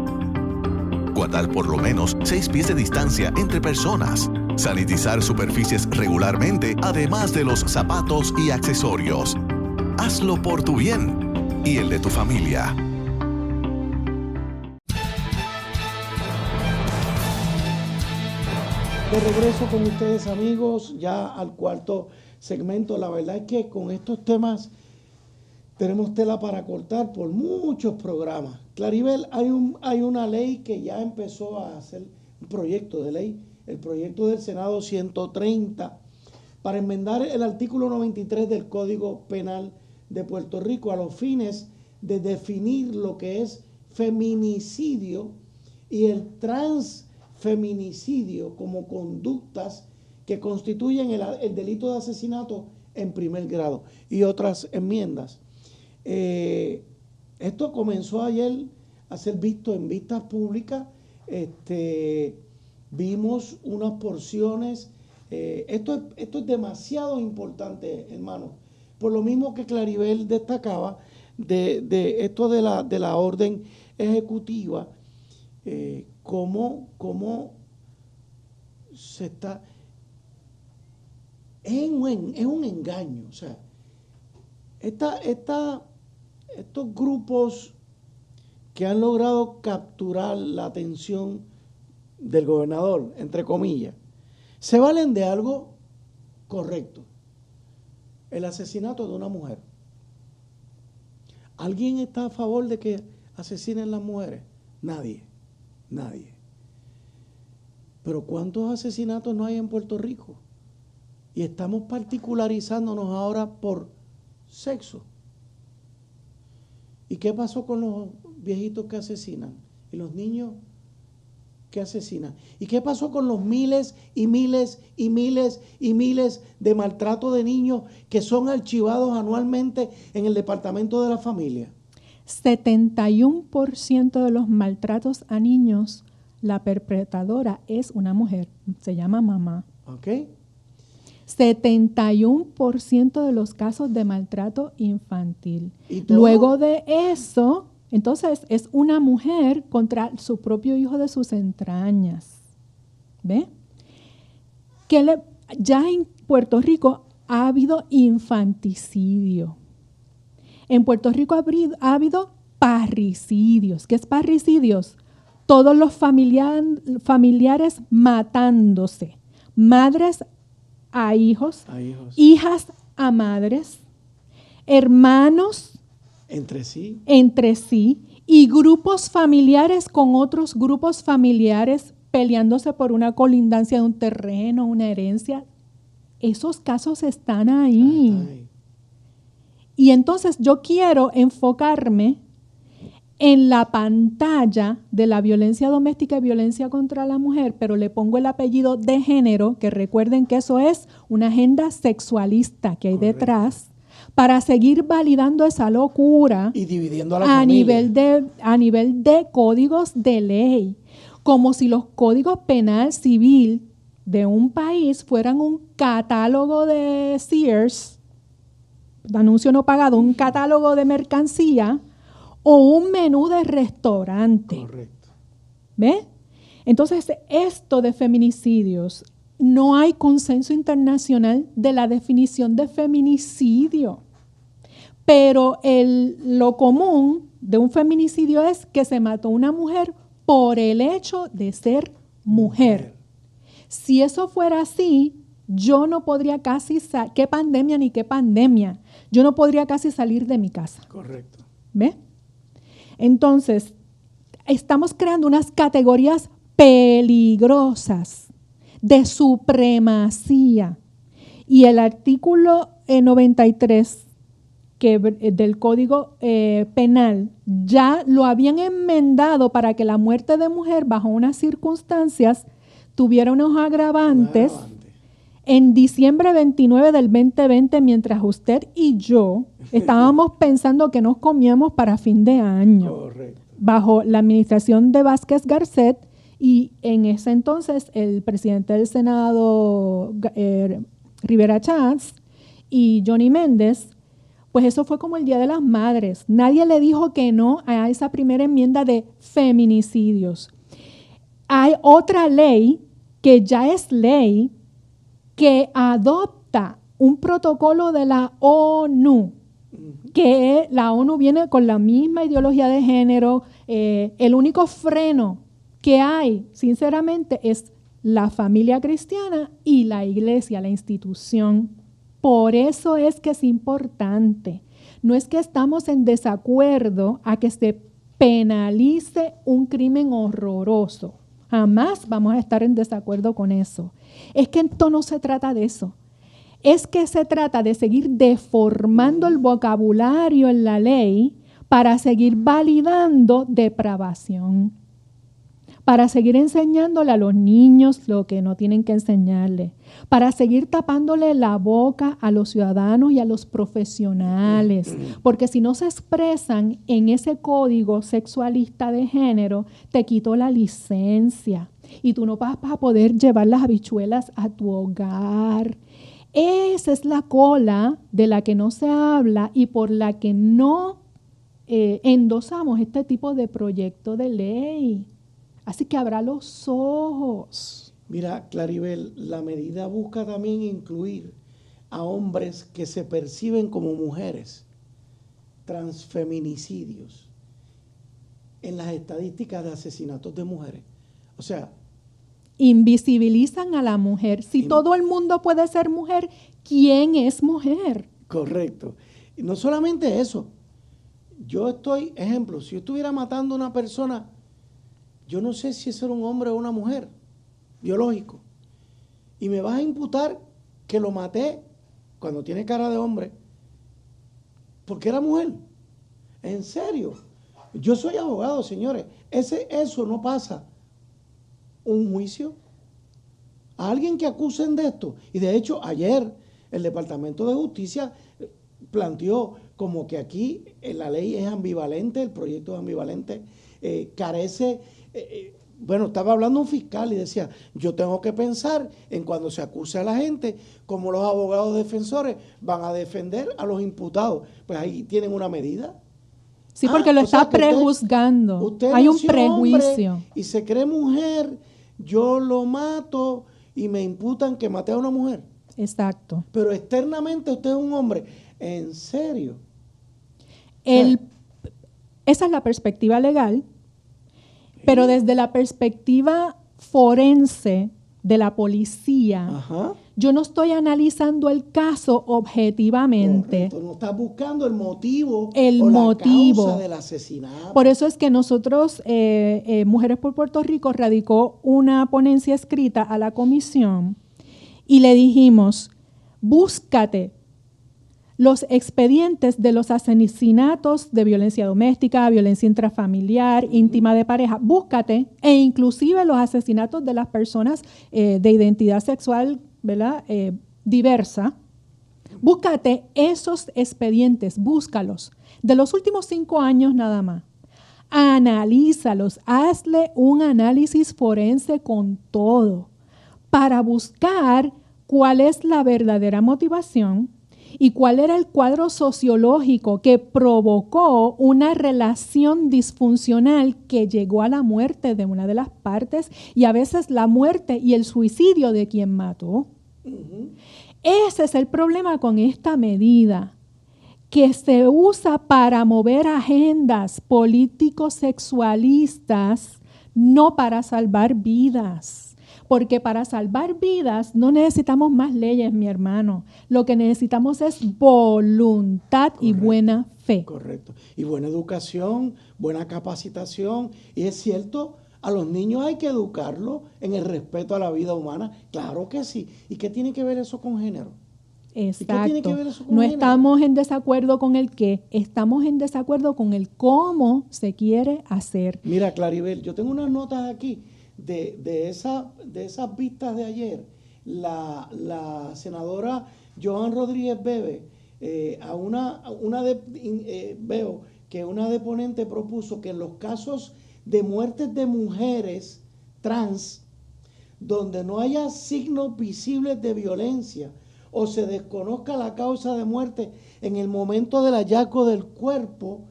Guardar por lo menos 6 pies de distancia entre personas. Sanitizar superficies regularmente, además de los zapatos y accesorios. Hazlo por tu bien y el de tu familia. De regreso con ustedes, amigos, ya al cuarto segmento. La verdad es que con estos temas tenemos tela para cortar por muchos programas. Claribel, hay una ley que ya empezó a hacer un proyecto de ley, el proyecto del Senado 130, para enmendar el artículo 93 del Código Penal de Puerto Rico a los fines de definir lo que es feminicidio y el transfeminicidio como conductas que constituyen el delito de asesinato en primer grado y otras enmiendas. Esto comenzó ayer a ser visto en vistas públicas. Vimos unas porciones. Esto es demasiado importante, hermano. Por lo mismo que Claribel destacaba de esto de la orden ejecutiva, cómo se está. Es un engaño. O sea, estos grupos que han logrado capturar la atención del gobernador, entre comillas, se valen de algo correcto: el asesinato de una mujer. ¿Alguien está a favor de que asesinen las mujeres? Nadie. Pero ¿cuántos asesinatos no hay en Puerto Rico? Y estamos particularizándonos ahora por sexo. ¿Y qué pasó con los viejitos que asesinan? ¿Y los niños que asesinan? ¿Y qué pasó con los miles y miles y miles y miles de maltratos de niños que son archivados anualmente en el Departamento de la Familia? 71% de los maltratos a niños, la perpetradora es una mujer, se llama mamá. ¿Ok? 71% de los casos de maltrato infantil. ¿Y todo? Luego de eso, entonces es una mujer contra su propio hijo de sus entrañas. ¿Ve? Ya en Puerto Rico ha habido infanticidio. En Puerto Rico ha habido parricidios. ¿Qué es parricidios? Todos los familiares matándose. Madres a hijos, hijas a madres, hermanos entre sí y grupos familiares con otros grupos familiares peleándose por una colindancia de un terreno, una herencia. Esos casos están ahí. Y entonces yo quiero enfocarme en la pantalla de la violencia doméstica y violencia contra la mujer, pero le pongo el apellido de género, que recuerden que eso es una agenda sexualista que hay detrás, para seguir validando esa locura y dividiendo a la familia a nivel de códigos de ley, como si los códigos penal civil de un país fueran un catálogo de Sears, anuncio no pagado, un catálogo de mercancía, o un menú de restaurante. Correcto. ¿Ve? Entonces, esto de feminicidios, no hay consenso internacional de la definición de feminicidio. Pero lo común de un feminicidio es que se mató una mujer por el hecho de ser mujer. Si eso fuera así, yo no podría casi, qué pandemia ni qué pandemia, yo no podría casi salir de mi casa. Correcto. ¿Ve? Entonces, estamos creando unas categorías peligrosas de supremacía. Y el artículo 93 del Código Penal ya lo habían enmendado para que la muerte de mujer bajo unas circunstancias tuviera unos agravantes. En diciembre 29 del 2020, mientras usted y yo estábamos pensando que nos comíamos para fin de año. Correcto. Bajo la administración de Vázquez Garcet, y en ese entonces el presidente del Senado, Rivera Chats, y Johnny Méndez, pues eso fue como el Día de las Madres. Nadie le dijo que no a esa primera enmienda de feminicidios. Hay otra ley que ya es ley que adopta un protocolo de la ONU, que la ONU viene con la misma ideología de género. El único freno que hay, sinceramente, es la familia cristiana y la iglesia, la institución. Por eso es que es importante. No es que estamos en desacuerdo a que se penalice un crimen horroroso. Jamás vamos a estar en desacuerdo con eso. Es que esto no se trata de eso. Es que se trata de seguir deformando el vocabulario en la ley para seguir validando depravación, para seguir enseñándole a los niños lo que no tienen que enseñarle, para seguir tapándole la boca a los ciudadanos y a los profesionales, porque si no se expresan en ese código sexualista de género, te quito la licencia y tú no vas a poder llevar las habichuelas a tu hogar. Esa es la cola de la que no se habla y por la que no endosamos este tipo de proyecto de ley. Así que abra los ojos. Mira, Claribel, la medida busca también incluir a hombres que se perciben como mujeres, transfeminicidios, en las estadísticas de asesinatos de mujeres. O sea, invisibilizan a la mujer. Si todo el mundo puede ser mujer, ¿quién es mujer? Correcto. Y no solamente eso. Ejemplo, si yo estuviera matando a una persona, yo no sé si ese era un hombre o una mujer, biológico. Y me vas a imputar que lo maté cuando tiene cara de hombre, porque era mujer. ¿En serio? Yo soy abogado, señores. Eso no pasa un juicio a alguien que acusen de esto. Y de hecho, ayer el Departamento de Justicia planteó como que aquí la ley es ambivalente, el proyecto es ambivalente, carece... estaba hablando un fiscal y decía, yo tengo que pensar en cuando se acuse a la gente, como los abogados defensores van a defender a los imputados. Pues ahí tienen una medida. Sí, porque lo está prejuzgando. Usted hay un prejuicio. Y se cree mujer, yo lo mato y me imputan que maté a una mujer. Exacto. Pero externamente usted es un hombre. ¿En serio? Esa es la perspectiva legal. Pero desde la perspectiva forense de la policía, Ajá. Yo no estoy analizando el caso objetivamente. Correcto. No estás buscando el motivo la causa del asesinato. Por eso es que nosotros, Mujeres por Puerto Rico, radicó una ponencia escrita a la comisión y le dijimos, búscate los expedientes de los asesinatos de violencia doméstica, violencia intrafamiliar, íntima de pareja, búscate, e inclusive los asesinatos de las personas de identidad sexual, ¿verdad? Diversa. Búscate esos expedientes, búscalos, de los últimos 5 años nada más. Analízalos, hazle un análisis forense con todo para buscar cuál es la verdadera motivación y cuál era el cuadro sociológico que provocó una relación disfuncional que llegó a la muerte de una de las partes y a veces la muerte y el suicidio de quien mató. Ese es el problema con esta medida, que se usa para mover agendas políticos sexualistas, no para salvar vidas. Porque para salvar vidas no necesitamos más leyes, mi hermano. Lo que necesitamos es voluntad y buena fe. Correcto. Y buena educación, buena capacitación. Y es cierto, a los niños hay que educarlos en el respeto a la vida humana. Claro que sí. ¿Y qué tiene que ver eso con género? Exacto. ¿Y qué tiene que ver eso con no género? estamos en desacuerdo con el qué, estamos en desacuerdo con el cómo se quiere hacer. Mira, Claribel, yo tengo unas notas aquí de esas vistas de ayer. La senadora Joan Rodríguez Bebe, veo que una deponente propuso que en los casos de muertes de mujeres trans, donde no haya signos visibles de violencia o se desconozca la causa de muerte en el momento del hallazgo del cuerpo,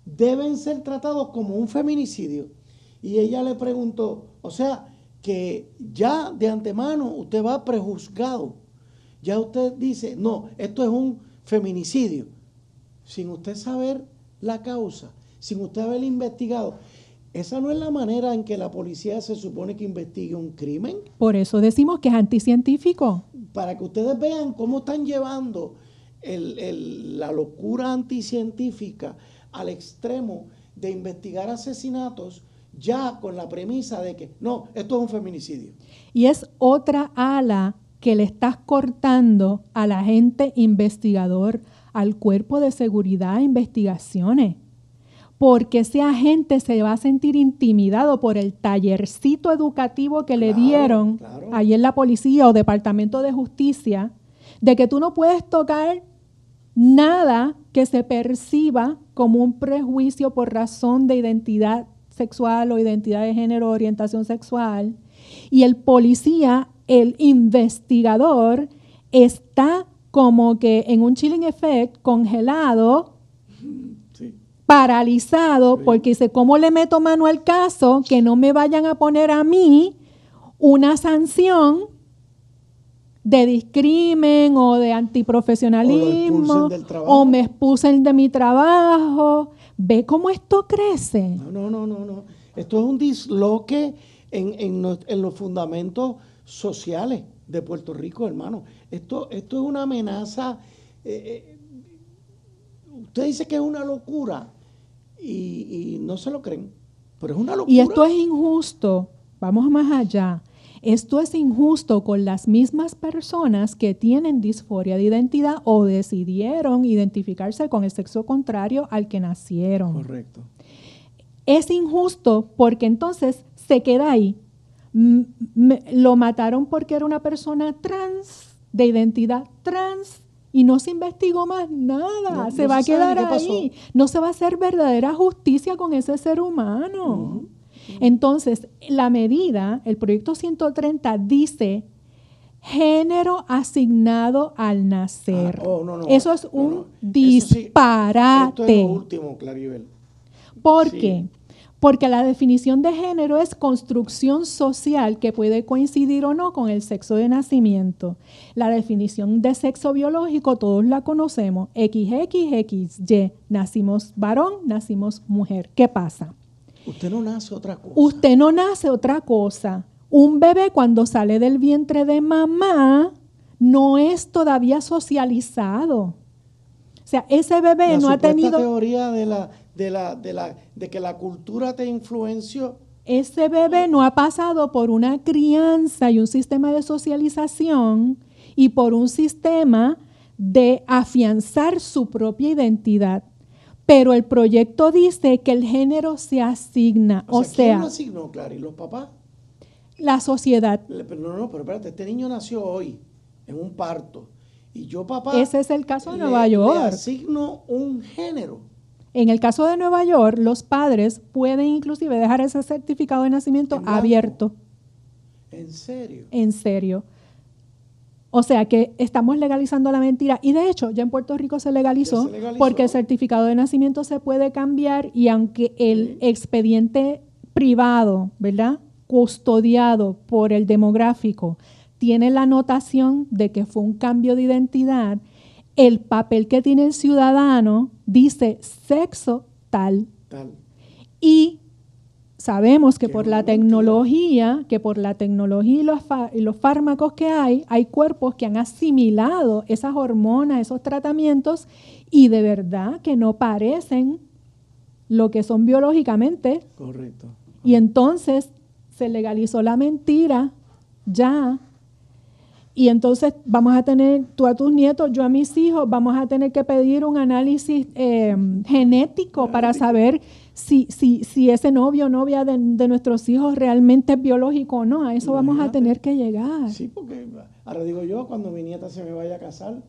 deben ser tratados como un feminicidio. Y ella le preguntó, o sea, que ya de antemano usted va prejuzgado. Ya usted dice, no, esto es un feminicidio, sin usted saber la causa, sin usted haber investigado. Esa no es la manera en que la policía se supone que investigue un crimen. Por eso decimos que es anticientífico. Para que ustedes vean cómo están llevando la locura anticientífica al extremo de investigar asesinatos ya con la premisa de que no, esto es un feminicidio. Y es otra ala que le estás cortando al agente investigador, al cuerpo de seguridad e investigaciones. Porque ese agente se va a sentir intimidado por el tallercito educativo que le dieron ahí en la policía o departamento de justicia, de que tú no puedes tocar nada que se perciba como un prejuicio por razón de identidad sexual o identidad de género o orientación sexual. Y el policía, el investigador, está como que en un chilling effect, congelado, paralizado, porque dice, ¿cómo le meto mano al caso? Que no me vayan a poner a mí una sanción de discrimen o de antiprofesionalismo o me expulsen de mi trabajo. ¿Ve cómo esto crece? No. Esto es un disloque en los fundamentos sociales de Puerto Rico, hermano. Esto es una amenaza. Usted dice que es una locura y no se lo creen, pero es una locura. Y esto es injusto. Vamos más allá. Esto es injusto con las mismas personas que tienen disforia de identidad o decidieron identificarse con el sexo contrario al que nacieron. Correcto. Es injusto porque entonces se queda ahí. Lo mataron porque era una persona trans, de identidad trans, y no se investigó más nada. Se va a quedar ahí. No se va a hacer verdadera justicia con ese ser humano. Entonces, la medida, el proyecto 130 dice género asignado al nacer. Eso es un disparate. Esto es lo último, Claribel. ¿Por qué? Porque la definición de género es construcción social que puede coincidir o no con el sexo de nacimiento. La definición de sexo biológico todos la conocemos, XXXY. Nacimos varón, nacimos mujer. ¿Qué pasa? Usted no nace otra cosa. Usted no nace otra cosa. Un bebé cuando sale del vientre de mamá no es todavía socializado. O sea, ese bebé no ha tenido... La teoría de que la cultura te influenció. Ese bebé no ha pasado por una crianza y un sistema de socialización y por un sistema de afianzar su propia identidad. Pero el proyecto dice que el género se asigna. O sea, ¿quién lo asignó, Clary? ¿Los papás? La sociedad. Pero espérate, este niño nació hoy en un parto. Y yo, papá... Ese es el caso de Nueva York. Le asigno un género. En el caso de Nueva York, los padres pueden inclusive dejar ese certificado de nacimiento abierto. ¿En serio? En serio. O sea que estamos legalizando la mentira. Y de hecho, ya en Puerto Rico se legalizó porque el certificado de nacimiento se puede cambiar y aunque el expediente privado, ¿verdad?, custodiado por el demográfico, tiene la anotación de que fue un cambio de identidad, el papel que tiene el ciudadano dice sexo tal. Y sabemos que por la tecnología, y los fármacos que hay cuerpos que han asimilado esas hormonas, esos tratamientos, y de verdad que no parecen lo que son biológicamente. Correcto. Y entonces se legalizó la mentira ya. Y entonces vamos a tener, tú a tus nietos, yo a mis hijos, vamos a tener que pedir un análisis genético para saber si ese novio o novia de nuestros hijos realmente es biológico o no. A eso vamos a tener que llegar. Sí, porque ahora digo yo, cuando mi nieta se me vaya a casar,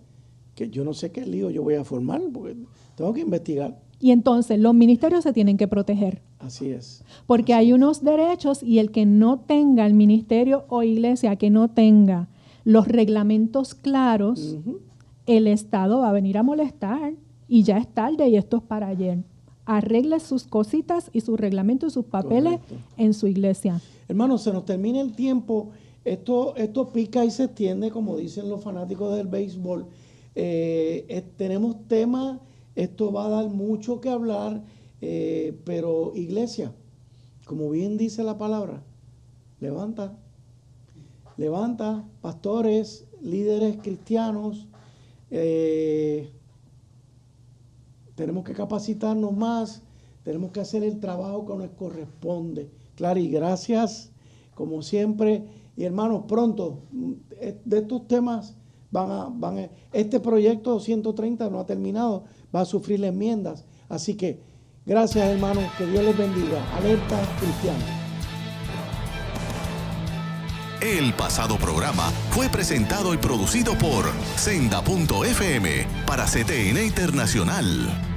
que yo no sé qué lío yo voy a formar, porque tengo que investigar. Y entonces los ministerios se tienen que proteger. Así es. Porque hay unos derechos y el que no tenga, el ministerio o iglesia que no tenga los reglamentos claros, el Estado va a venir a molestar y ya es tarde y esto es para ayer. Arregle sus cositas y sus reglamentos y sus papeles en su iglesia. Hermanos, se nos termina el tiempo. Esto pica y se extiende, como dicen los fanáticos del béisbol. Tenemos temas, esto va a dar mucho que hablar, pero iglesia, como bien dice la palabra, levanta, pastores, líderes cristianos, tenemos que capacitarnos más, tenemos que hacer el trabajo que nos corresponde. Clary, gracias, como siempre. Y hermanos, pronto, de estos temas este proyecto 130 no ha terminado, va a sufrir enmiendas. Así que, gracias hermanos, que Dios les bendiga. Alerta Cristiana. El pasado programa fue presentado y producido por Senda.fm para CTN Internacional.